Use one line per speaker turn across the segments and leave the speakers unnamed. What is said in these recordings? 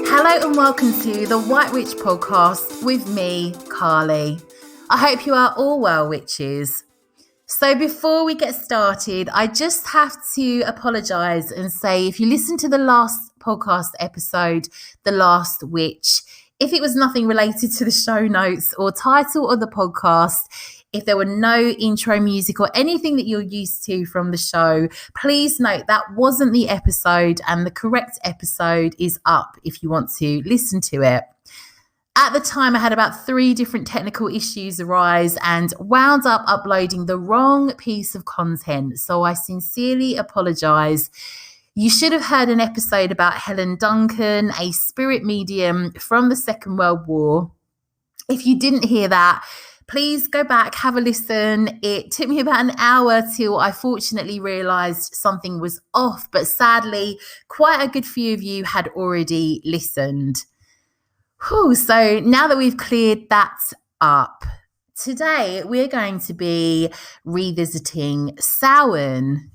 Hello and welcome to the White Witch podcast with me, Carly. I hope you are all well, witches. So before we get started, I just have to apologise and say if you listened to the last podcast episode, The Last Witch, if it was nothing related to the show notes or title of the podcast, if there were no intro music or anything that you're used to from the show, please note that wasn't the episode and the correct episode is up if you want to listen to it. At the time, I had about 3 different technical issues arise and wound up uploading the wrong piece of content. So I sincerely apologise. You should have heard an episode about Helen Duncan, a spirit medium from the Second World War. If you didn't hear that, please go back, have a listen. It took me about an hour till I fortunately realised something was off, but sadly, quite a good few of you had already listened. So now that we've cleared that up, today we're going to be revisiting Samhain.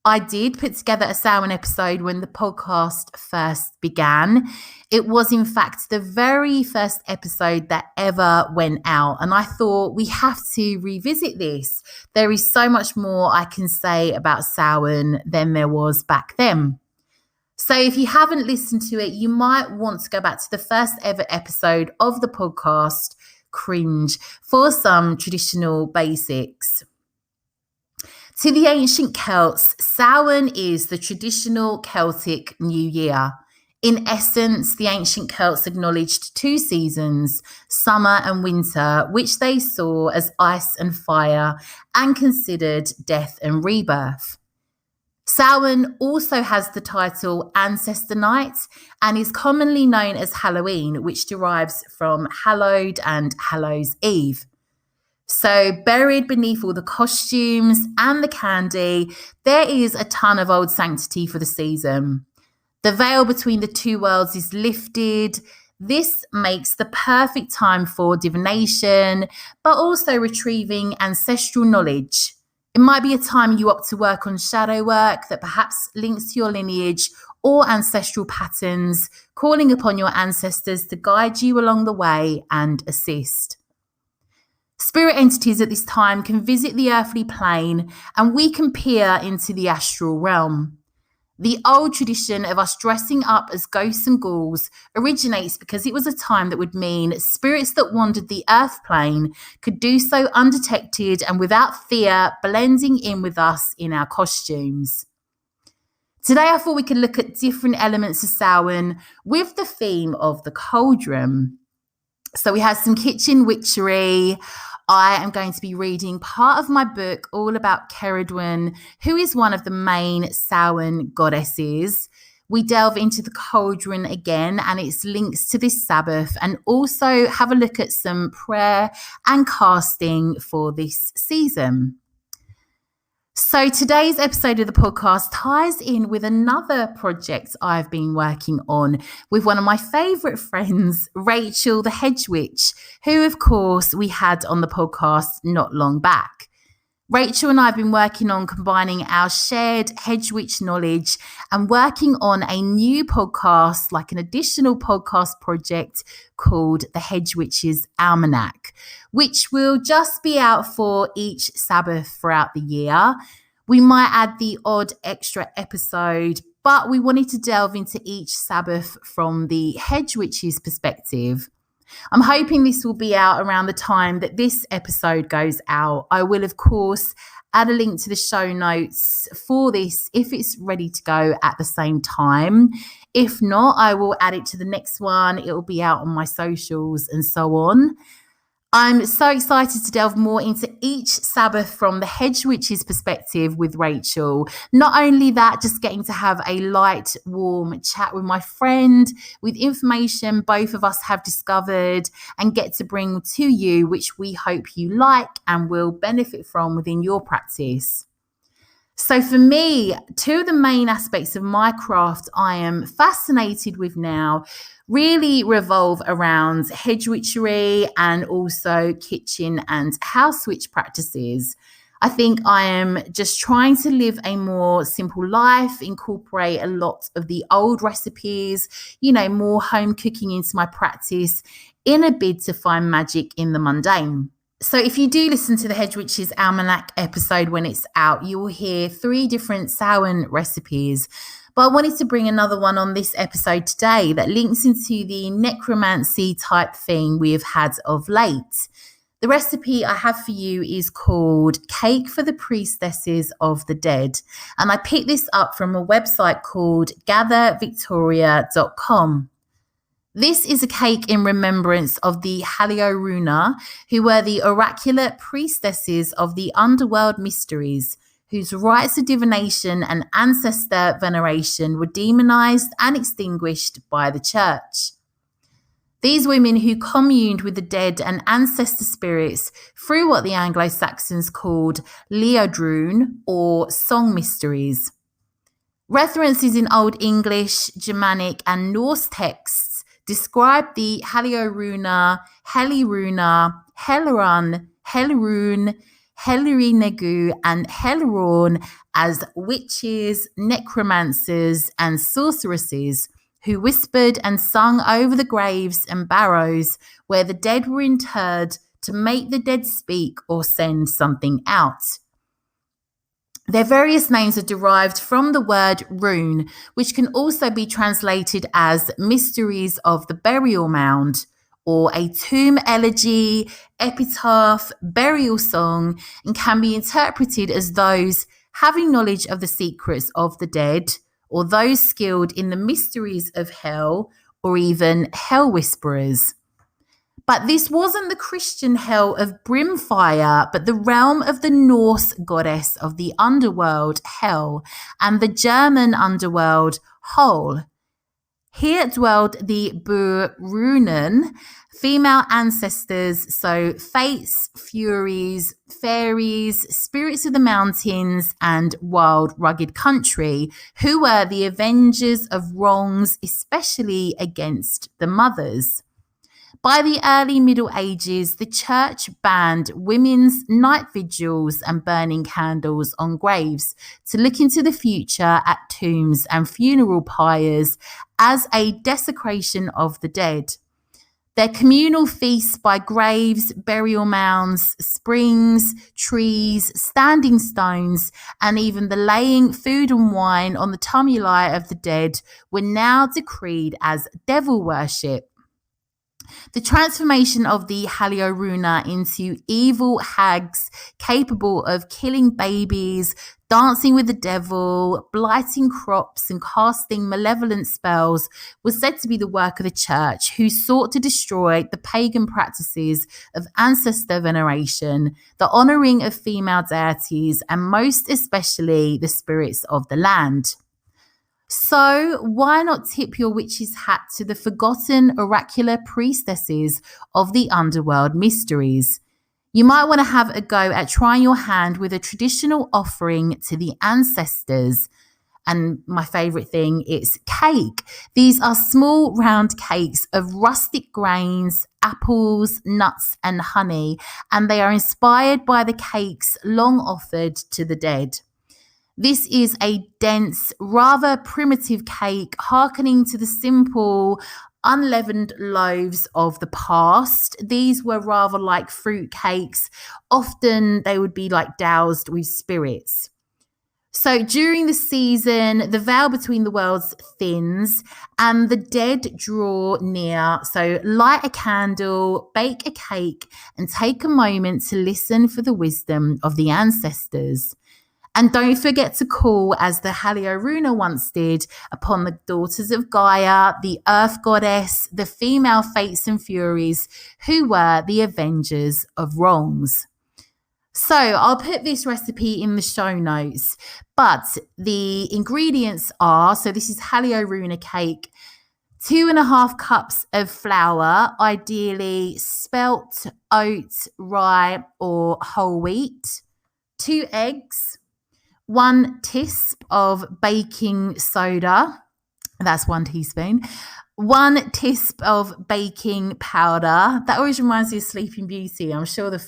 I did put together a Samhain episode when the podcast first began. It was, in fact, the very first episode that ever went out. And I thought we have to revisit this. There is so much more I can say about Samhain than there was back then. So if you haven't listened to it, you might want to go back to the first ever episode of the podcast, Cringe, for some traditional basics. To the ancient Celts, Samhain is the traditional Celtic New Year. In essence, the ancient Celts acknowledged 2 seasons, summer and winter, which they saw as ice and fire and considered death and rebirth. Samhain also has the title Ancestor Night and is commonly known as Halloween, which derives from Hallowed and Hallows Eve. So buried beneath all the costumes and the candy, there is a ton of old sanctity for the season. The veil between the 2 worlds is lifted. This makes the perfect time for divination, but also retrieving ancestral knowledge. It might be a time you opt to work on shadow work that perhaps links to your lineage or ancestral patterns, calling upon your ancestors to guide you along the way and assist. Spirit entities at this time can visit the earthly plane and we can peer into the astral realm. The old tradition of us dressing up as ghosts and ghouls originates because it was a time that would mean spirits that wandered the earth plane could do so undetected and without fear, blending in with us in our costumes. Today, I thought we could look at different elements of Samhain with the theme of the cauldron. So we have some kitchen witchery. I am going to be reading part of my book all about Cerridwen, who is one of the main Samhain goddesses. We delve into the cauldron again and its links to this sabbath, and also have a look at some prayer and casting for this season. So today's episode of the podcast ties in with another project I've been working on with one of my favourite friends, Rachael the Hedge Witch, who, of course, we had on the podcast not long back. Rachael and I have been working on combining our shared hedge witch knowledge and working on a new podcast, like an additional podcast project called The Hedge Witch's Almanac, which will just be out for each Sabbath throughout the year. We might add the odd extra episode, but we wanted to delve into each Sabbath from the hedge witch's perspective. I'm hoping this will be out around the time that this episode goes out. I will, of course, add a link to the show notes for this if it's ready to go at the same time. If not, I will add it to the next one. It will be out on my socials and so on. I'm so excited to delve more into each Sabbath from the Hedge Witch's perspective with Rachael. Not only that, just getting to have a light, warm chat with my friend with information both of us have discovered and get to bring to you, which we hope you like and will benefit from within your practice. So for me, two of the main aspects of my craft I am fascinated with now really revolve around hedge witchery and also kitchen and house witch practices. I think I am just trying to live a more simple life, incorporate a lot of the old recipes, more home cooking into my practice in a bid to find magic in the mundane. So if you do listen to the Hedge Witch's Almanac episode when it's out, you will hear 3 different Samhain recipes. But I wanted to bring another one on this episode today that links into the necromancy type thing we have had of late. The recipe I have for you is called Cake for the Priestesses of the Dead. And I picked this up from a website called gathervictoria.com. This is a cake in remembrance of the Haliorunna, who were the oracular priestesses of the underworld mysteries, whose rites of divination and ancestor veneration were demonized and extinguished by the church. These women who communed with the dead and ancestor spirits through what the Anglo-Saxons called Leodrune or song mysteries. References in Old English, Germanic and Norse texts describe the Haliorunna, Haliorunna, Helirun, Helirun, Helirinegu, and Helirun as witches, necromancers, and sorceresses who whispered and sung over the graves and barrows where the dead were interred to make the dead speak or send something out. Their various names are derived from the word rune, which can also be translated as mysteries of the burial mound, or a tomb elegy, epitaph, burial song, and can be interpreted as those having knowledge of the secrets of the dead, or those skilled in the mysteries of hell, or even hell whisperers. But this wasn't the Christian hell of brimfire, but the realm of the Norse goddess of the underworld, Hel, and the German underworld, Hol. Here dwelled the Burunen, female ancestors, so fates, furies, fairies, spirits of the mountains, and wild, rugged country, who were the avengers of wrongs, especially against the mothers. By the early Middle Ages, the church banned women's night vigils and burning candles on graves to look into the future at tombs and funeral pyres as a desecration of the dead. Their communal feasts by graves, burial mounds, springs, trees, standing stones, and even the laying food and wine on the tumuli of the dead were now decreed as devil worship. The transformation of the Haliorunna into evil hags capable of killing babies, dancing with the devil, blighting crops and casting malevolent spells was said to be the work of the church, who sought to destroy the pagan practices of ancestor veneration, the honouring of female deities, and most especially the spirits of the land. So why not tip your witch's hat to the forgotten oracular priestesses of the underworld mysteries? You might want to have a go at trying your hand with a traditional offering to the ancestors. And my favourite thing is cake. These are small round cakes of rustic grains, apples, nuts and honey, and they are inspired by the cakes long offered to the dead. This is a dense, rather primitive cake, hearkening to the simple, unleavened loaves of the past. These were rather like fruit cakes. Often they would be like doused with spirits. So during the season, the veil between the worlds thins and the dead draw near. So light a candle, bake a cake, and take a moment to listen for the wisdom of the ancestors. And don't forget to call, as the Haliorunna once did, upon the daughters of Gaia, the earth goddess, the female fates and furies, who were the avengers of wrongs. So I'll put this recipe in the show notes, but the ingredients are, so this is Haliorunna cake, 2.5 cups of flour, ideally spelt, oat, rye, or whole wheat, 2 eggs, 1 teaspoon of baking soda, that's 1 teaspoon, 1 teaspoon of baking powder. That always reminds me of Sleeping Beauty. I'm sure the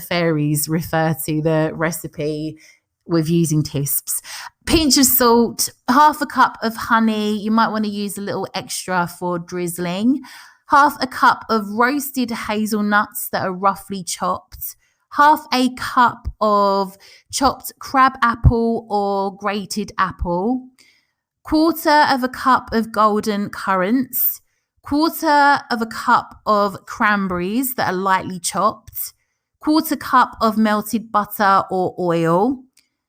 fairies refer to the recipe with using teaspoons. Pinch of salt, 1/2 cup of honey. You might want to use a little extra for drizzling. 1/2 cup of roasted hazelnuts that are roughly chopped. 1/2 cup of chopped crab apple or grated apple. 1/4 cup of golden currants. 1/4 cup of cranberries that are lightly chopped. 1/4 cup of melted butter or oil.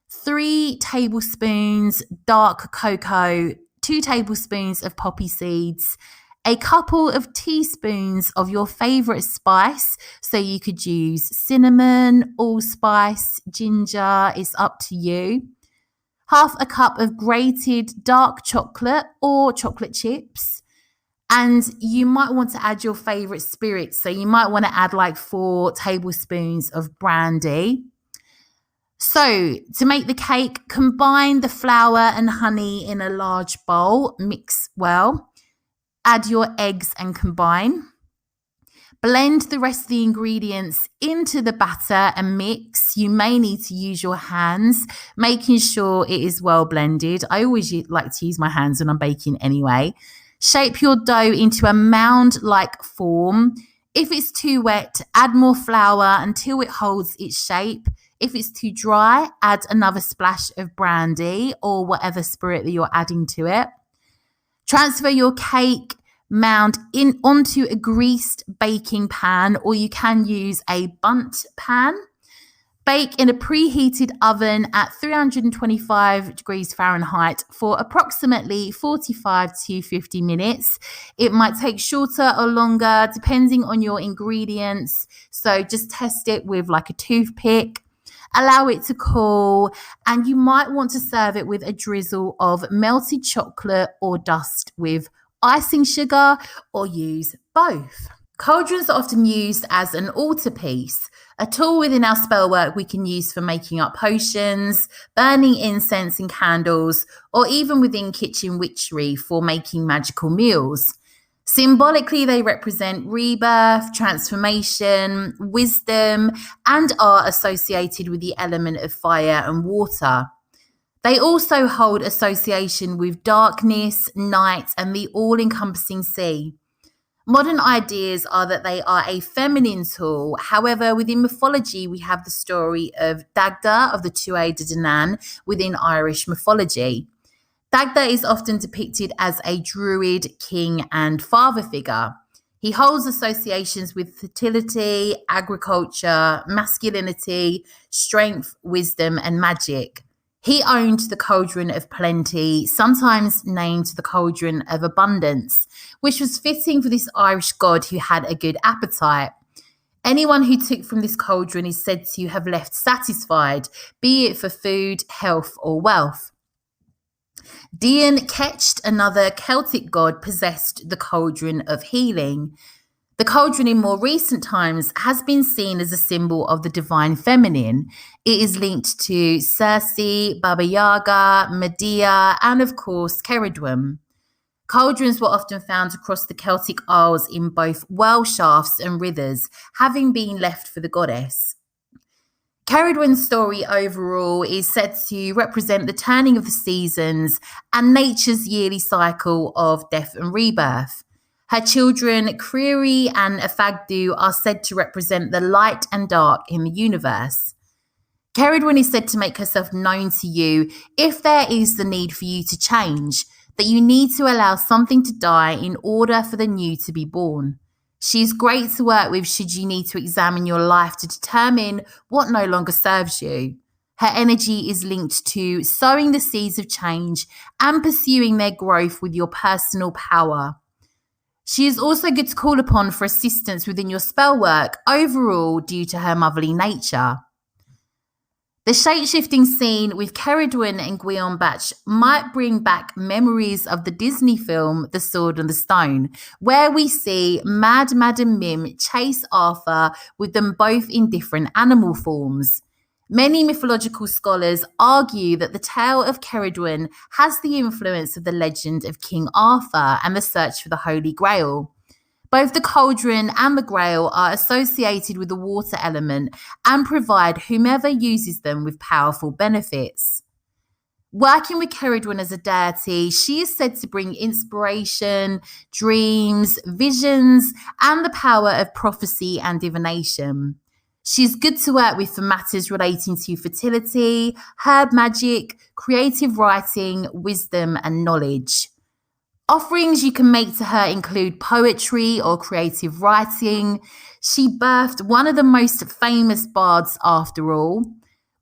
3 tablespoons dark cocoa, 2 tablespoons of poppy seeds, a couple of teaspoons of your favorite spice. So you could use cinnamon, allspice, ginger, it's up to you. 1/2 cup of grated dark chocolate or chocolate chips. And you might want to add your favorite spirits. So you might want to add like 4 tablespoons of brandy. So to make the cake, combine the flour and honey in a large bowl, mix well. Add your eggs and combine. Blend the rest of the ingredients into the batter and mix. You may need to use your hands, making sure it is well blended. I always like to use my hands when I'm baking anyway. Shape your dough into a mound-like form. If it's too wet, add more flour until it holds its shape. If it's too dry, add another splash of brandy or whatever spirit that you're adding to it. Transfer your cake mound onto a greased baking pan, or you can use a bundt pan. Bake in a preheated oven at 325 degrees Fahrenheit for approximately 45 to 50 minutes. It might take shorter or longer depending on your ingredients. So just test it with like a toothpick. Allow it to cool, and you might want to serve it with a drizzle of melted chocolate or dust with icing sugar, or use both. Cauldrons are often used as an altarpiece, a tool within our spellwork we can use for making up potions, burning incense and candles, or even within kitchen witchery for making magical meals. Symbolically, they represent rebirth, transformation, wisdom, and are associated with the element of fire and water. They also hold association with darkness, night, and the all-encompassing sea. Modern ideas are that they are a feminine tool. However, within mythology, we have the story of Dagda of the Tuatha De Danann within Irish mythology. Dagda is often depicted as a druid, king, and father figure. He holds associations with fertility, agriculture, masculinity, strength, wisdom, and magic. He owned the Cauldron of Plenty, sometimes named the Cauldron of Abundance, which was fitting for this Irish god who had a good appetite. Anyone who took from this cauldron is said to have left satisfied, be it for food, health, or wealth. Dian Ketcht, another Celtic god, possessed the Cauldron of Healing. The cauldron in more recent times has been seen as a symbol of the divine feminine. It is linked to Circe, Baba Yaga, Medea, and of course Cerridwen. Cauldrons were often found across the Celtic Isles in both well shafts and rithers, having been left for the goddess. Cerridwen's story overall is said to represent the turning of the seasons and nature's yearly cycle of death and rebirth. Her children, Criri and Afagdu, are said to represent the light and dark in the universe. Cerridwen is said to make herself known to you if there is the need for you to change, that you need to allow something to die in order for the new to be born. She is great to work with should you need to examine your life to determine what no longer serves you. Her energy is linked to sowing the seeds of change and pursuing their growth with your personal power. She is also good to call upon for assistance within your spell work overall due to her motherly nature. The shape-shifting scene with Cerridwen and Gwion Batch might bring back memories of the Disney film The Sword and the Stone, where we see Mad Madam Mim chase Arthur with them both in different animal forms. Many mythological scholars argue that the tale of Cerridwen has the influence of the legend of King Arthur and the search for the Holy Grail. Both the cauldron and the grail are associated with the water element and provide whomever uses them with powerful benefits. Working with Cerridwen as a deity, she is said to bring inspiration, dreams, visions, and the power of prophecy and divination. She's good to work with for matters relating to fertility, herb magic, creative writing, wisdom, and knowledge. Offerings you can make to her include poetry or creative writing. She birthed one of the most famous bards after all.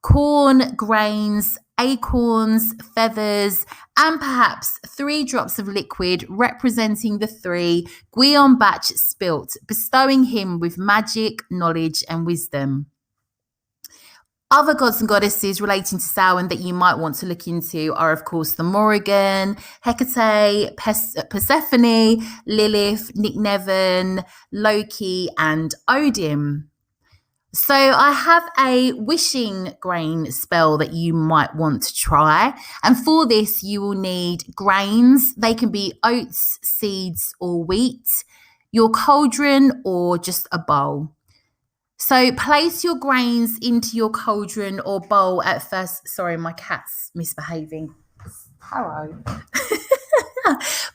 Corn, grains, acorns, feathers, and perhaps 3 drops of liquid representing the 3 Gwion Batch spilt, bestowing him with magic, knowledge, and wisdom. Other gods and goddesses relating to Samhain that you might want to look into are, of course, the Morrigan, Hecate, Persephone, Lilith, Nycneven, Loki, and Odin. So I have a wishing grain spell that you might want to try. And for this, you will need grains. They can be oats, seeds, or wheat, your cauldron, or just a bowl. So place your grains into your cauldron or bowl at first. Sorry, my cat's misbehaving. Hello.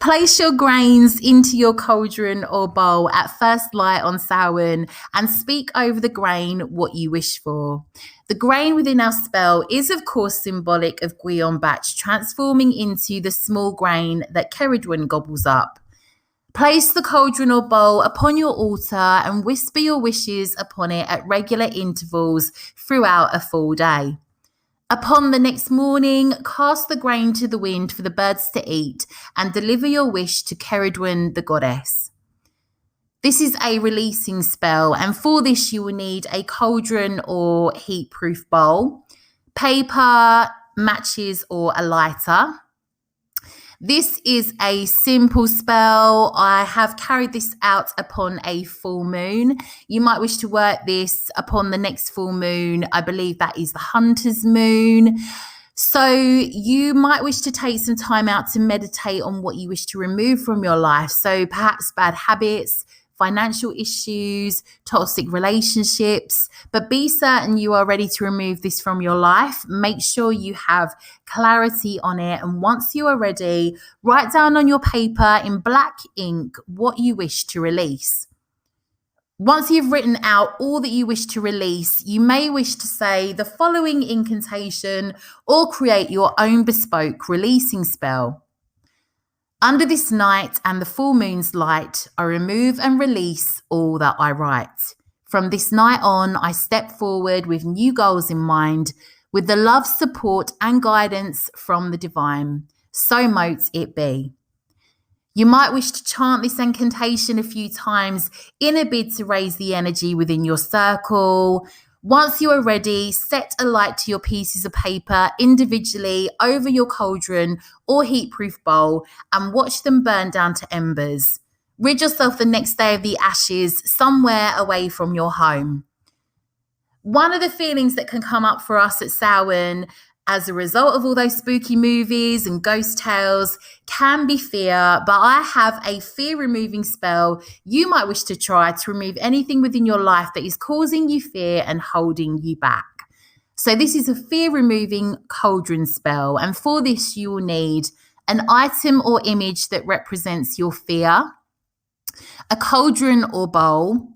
Place your grains into your cauldron or bowl at first light on Samhain and speak over the grain what you wish for. The grain within our spell is, of course, symbolic of Gwion Batch transforming into the small grain that Cerridwen gobbles up. Place the cauldron or bowl upon your altar and whisper your wishes upon it at regular intervals throughout a full day. Upon the next morning, cast the grain to the wind for the birds to eat and deliver your wish to Cerridwen the goddess. This is a releasing spell, and for this you will need a cauldron or heat-proof bowl, paper, matches, or a lighter. This is a simple spell. I have carried this out upon a full moon. You might wish to work this upon the next full moon. I believe that is the Hunter's Moon. So you might wish to take some time out to meditate on what you wish to remove from your life. So perhaps bad habits, financial issues, toxic relationships, but be certain you are ready to remove this from your life. Make sure you have clarity on it. And once you are ready, write down on your paper in black ink what you wish to release. Once you've written out all that you wish to release, you may wish to say the following incantation or create your own bespoke releasing spell. Under this night and the full moon's light, I remove and release all that I write. From this night on, I step forward with new goals in mind, with the love, support, and guidance from the divine. So mote it be. You might wish to chant this incantation a few times in a bid to raise the energy within your circle. Once you are ready, set a light to your pieces of paper individually over your cauldron or heat-proof bowl and watch them burn down to embers. Rid yourself the next day of the ashes somewhere away from your home. One of the feelings that can come up for us at Samhain as a result of all those spooky movies and ghost tales can be fear, but I have a fear-removing spell you might wish to try to remove anything within your life that is causing you fear and holding you back. So this is a fear-removing cauldron spell, and for this you will need an item or image that represents your fear, a cauldron or bowl,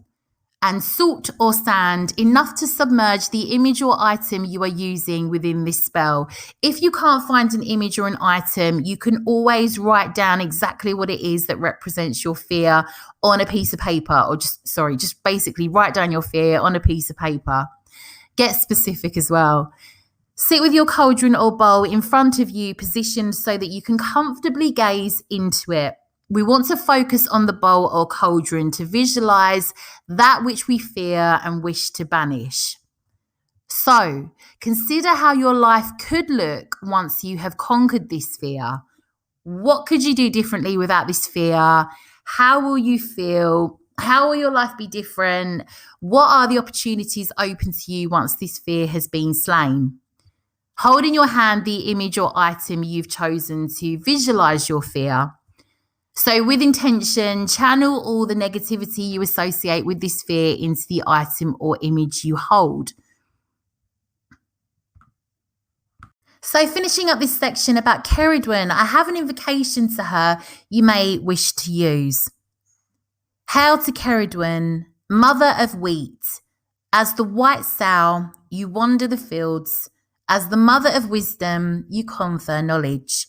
and salt or sand enough to submerge the image or item you are using within this spell. If you can't find an image or an item, you can always write down exactly what it is that represents your fear on a piece of paper, or just basically write down your fear on a piece of paper. Get specific as well. Sit with your cauldron or bowl in front of you, positioned so that you can comfortably gaze into it. We want to focus on the bowl or cauldron to visualize that which we fear and wish to banish. So, consider how your life could look once you have conquered this fear. What could you do differently without this fear? How will you feel? How will your life be different? What are the opportunities open to you once this fear has been slain? Hold in your hand the image or item you've chosen to visualize your fear. So with intention, channel all the negativity you associate with this fear into the item or image you hold. So finishing up this section about Cerridwen, I have an invocation to her you may wish to use. Hail to Cerridwen, mother of wheat. As the white sow, you wander the fields. As the mother of wisdom, you confer knowledge.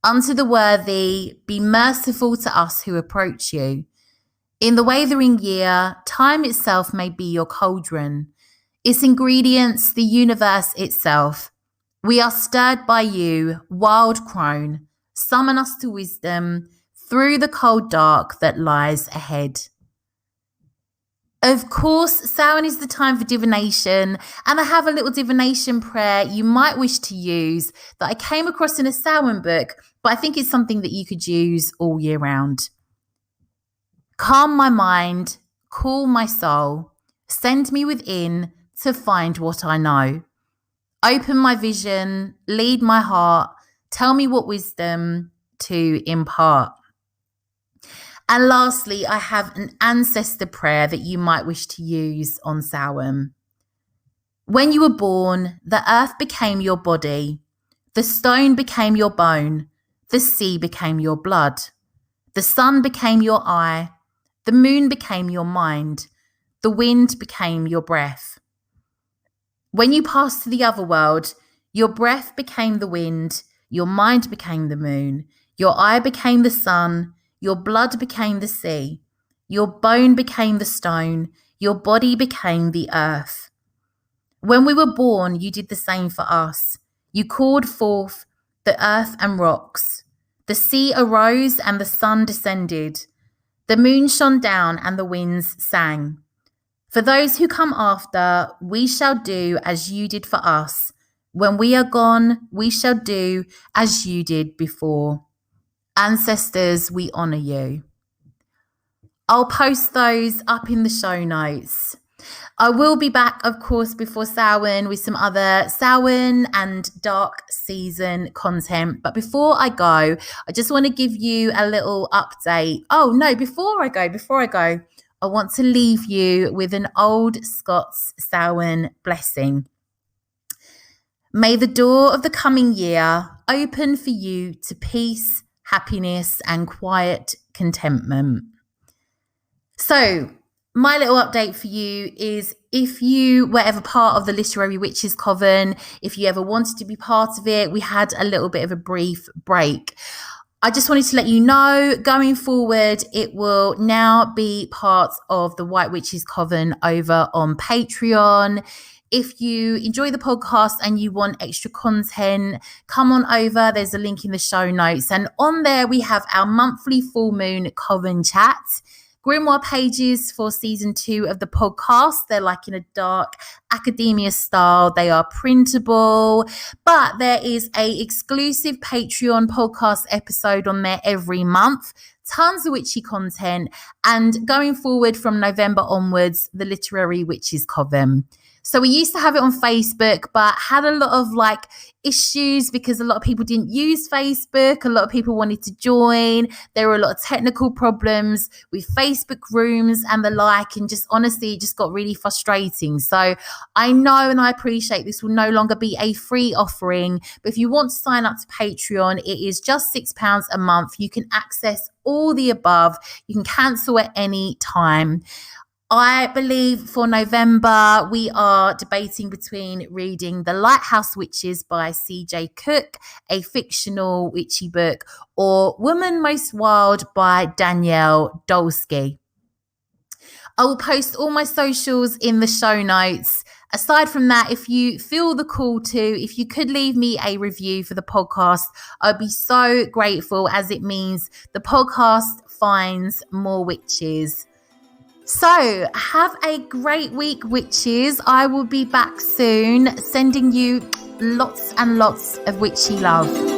Unto the worthy, be merciful to us who approach you. In the withering year, time itself may be your cauldron, its ingredients the universe itself. We are stirred by you, wild crone. Summon us to wisdom through the cold dark that lies ahead. Of course, Samhain is the time for divination, and I have a little divination prayer you might wish to use that I came across in a Samhain book, but I think it's something that you could use all year round. Calm my mind, cool my soul, send me within to find what I know. Open my vision, lead my heart, tell me what wisdom to impart. And lastly, I have an ancestor prayer that you might wish to use on Samhain. When you were born, the earth became your body, the stone became your bone, the sea became your blood, the sun became your eye, the moon became your mind, the wind became your breath. When you passed to the other world, your breath became the wind, your mind became the moon, your eye became the sun, your blood became the sea, your bone became the stone, your body became the earth. When we were born, you did the same for us. You called forth the earth and rocks. The sea arose and the sun descended. The moon shone down and the winds sang. For those who come after, we shall do as you did for us. When we are gone, we shall do as you did before. Ancestors, we honour you. I'll post those up in the show notes. I will be back, of course, before Samhain with some other Samhain and dark season content. But before I go, I just want to give you a little update. Oh, no, before I go, I want to leave you with an old Scots Samhain blessing. May the door of the coming year open for you to peace, happiness, and quiet contentment. So, my little update for you is if you were ever part of the Literary Witches Coven, if you ever wanted to be part of it, we had a little bit of a brief break. I just wanted to let you know, going forward, it will now be part of the White Witches Coven over on Patreon. If you enjoy the podcast and you want extra content, come on over. There's a link in the show notes. And on there, we have our monthly full moon coven chat. Grimoire pages for season 2 of the podcast. They're like in a dark academia style. They are printable, but there is a exclusive Patreon podcast episode on there every month. Tons of witchy content. And going forward from November onwards, the Literary Witches Coven. So we used to have it on Facebook, but had a lot of issues because a lot of people didn't use Facebook. A lot of people wanted to join. There were a lot of technical problems with Facebook rooms and the like. And just honestly, it just got really frustrating. So I know and I appreciate this will no longer be a free offering. But if you want to sign up to Patreon, it is just £6 a month. You can access all the above. You can cancel at any time. I believe for November, we are debating between reading The Lighthouse Witches by C.J. Cook, a fictional witchy book, or Woman Most Wild by Danielle Dolsky. I will post all my socials in the show notes. Aside from that, if you feel the call to, if you could leave me a review for the podcast, I'd be so grateful, as it means the podcast finds more witches. So have a great week, witches. I will be back soon, sending you lots and lots of witchy love.